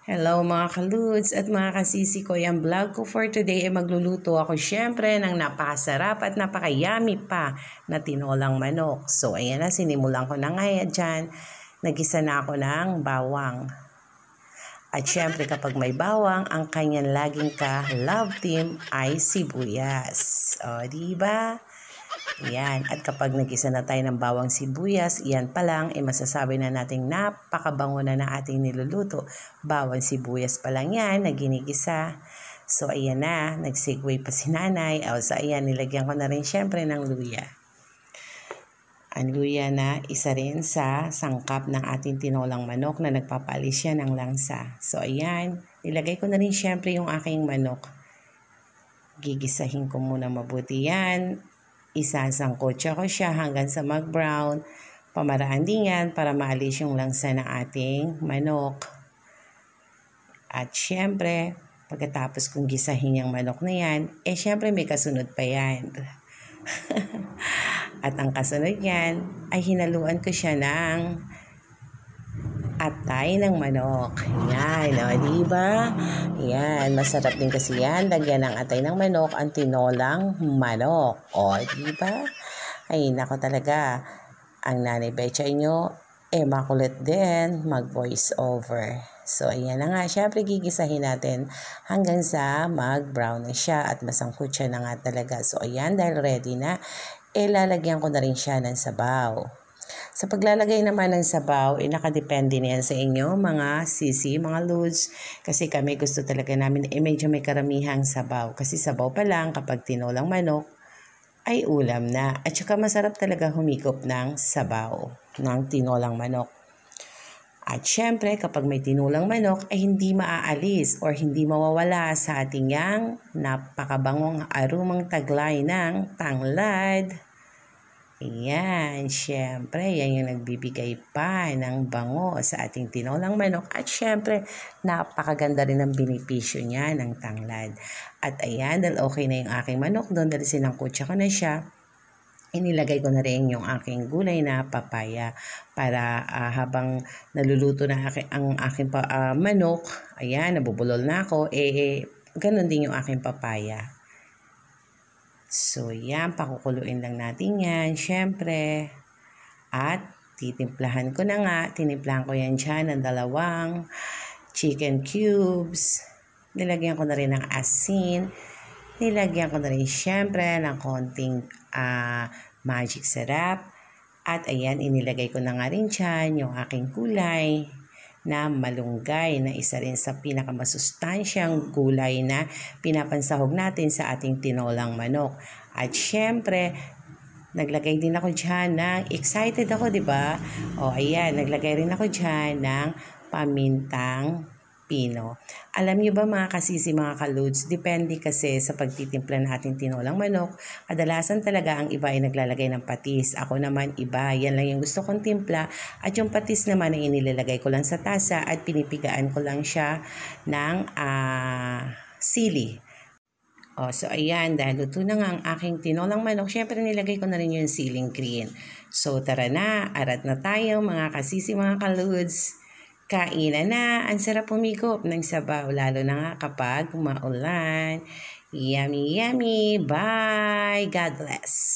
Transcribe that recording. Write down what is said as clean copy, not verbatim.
Hello mga kaludes at mga kasisi ko. Yung vlog ko for today ay magluluto ako syempre ng napakasarap at napakayami pa na tinolang manok. So ayan na, sinimulan ko na ngayon dyan. Nagisa na ako ng bawang. At syempre kapag may bawang, ang kanyang laging ka-love team ay sibuyas. O diba? Yan. At kapag nagisa na tayo ng bawang sibuyas, yan pa lang, masasabi na nating napakabango na na ating niluluto. Bawang sibuyas pa lang yan, na ginigisa. So, ayan na, nag-segue pa si nanay. So, ayan, nilagyan ko na rin syempre ng luya. Ang luya na isa rin sa sangkap ng ating tinolang manok na nagpapalis siya ng langsa. So, ayan, nilagay ko na rin syempre yung aking manok. Gigisahin ko muna mabuti yan. Isasangkotsa ko siya hanggang sa mag-brown. Pamaraan din yan para maalis yung langsa ng ating manok. At syempre, pagkatapos kong gisahin yung manok na yan, syempre may kasunod pa yan. At ang kasunod yan, ay hinaluan ko siya ng atay ng manok. Yan, o, diba? Yan, masarap din kasi yan. Lagyan ng atay ng manok ang tinolang manok. O, diba? Ay, nako talaga. Ang nanay Betcha nyo, makulit din mag-voice over. So, ayan na nga. Siyempre, gigisahin natin hanggang sa mag-brown na siya at masangkot siya na nga talaga. So, ayan, dahil ready na, lalagyan ko na rin siya ng sabaw. Sa paglalagay naman ng sabaw, nakadepende na yan sa inyo, mga sisi, mga lods. Kasi kami gusto talaga namin, medyo may karamihang sabaw. Kasi sabaw pa lang kapag tinolang manok, ay ulam na. At saka masarap talaga humigop ng sabaw ng tinolang manok. At syempre, kapag may tinulang manok, ay hindi maaalis or hindi mawawala sa ating yang napakabangong arumang taglay ng tanglad. Ayan, syempre, yan yung nagbibigay pa ng bango sa ating tinolang manok. At syempre, napakaganda rin ang benepisyo niya ng tanglad. At ayan, dahil okay na yung aking manok doon, dahil sinangkutsa ko na siya, inilagay ko na rin yung aking gulay na papaya para habang naluluto na ang aking manok, ayan, nabubulol na ako, ganun din yung aking papaya. So, yan, pakukuluin lang natin yan, syempre. At titimplahan ko na nga, tinimplahan ko yan dyan ng 2 chicken cubes. Nilagyan ko na rin ng asin. Nilagyan ko na rin syempre ng konting magic syrup. At ayan, inilagay ko na nga rin dyan yung aking gulay na malunggay na isa rin sa pinakamasustansyang gulay na pinapansahog natin sa ating tinolang manok. At syempre, naglagay din ako dyan ng, excited ako, diba? O ayan, naglagay rin ako dyan ng pamintang pino. Alam niyo ba mga kasisi, mga kaludes, depende kasi sa pagtitimpla natin tinolang manok. Kadalasan talaga ang iba ay naglalagay ng patis. Ako naman iba, yan lang yung gusto kong timpla. At yung patis naman ay inilalagay ko lang sa tasa at pinipigaan ko lang siya ng sili. So ayan, dahil luto na nga ang aking tinolang manok, syempre nilagay ko na rin yung siling green. So tara na, arat na tayo mga kasisi, mga kaludes. Kainan na, ang sarap humigop ng sabaw, lalo na nga kapag maulan. Yummy, yummy. Bye! God bless!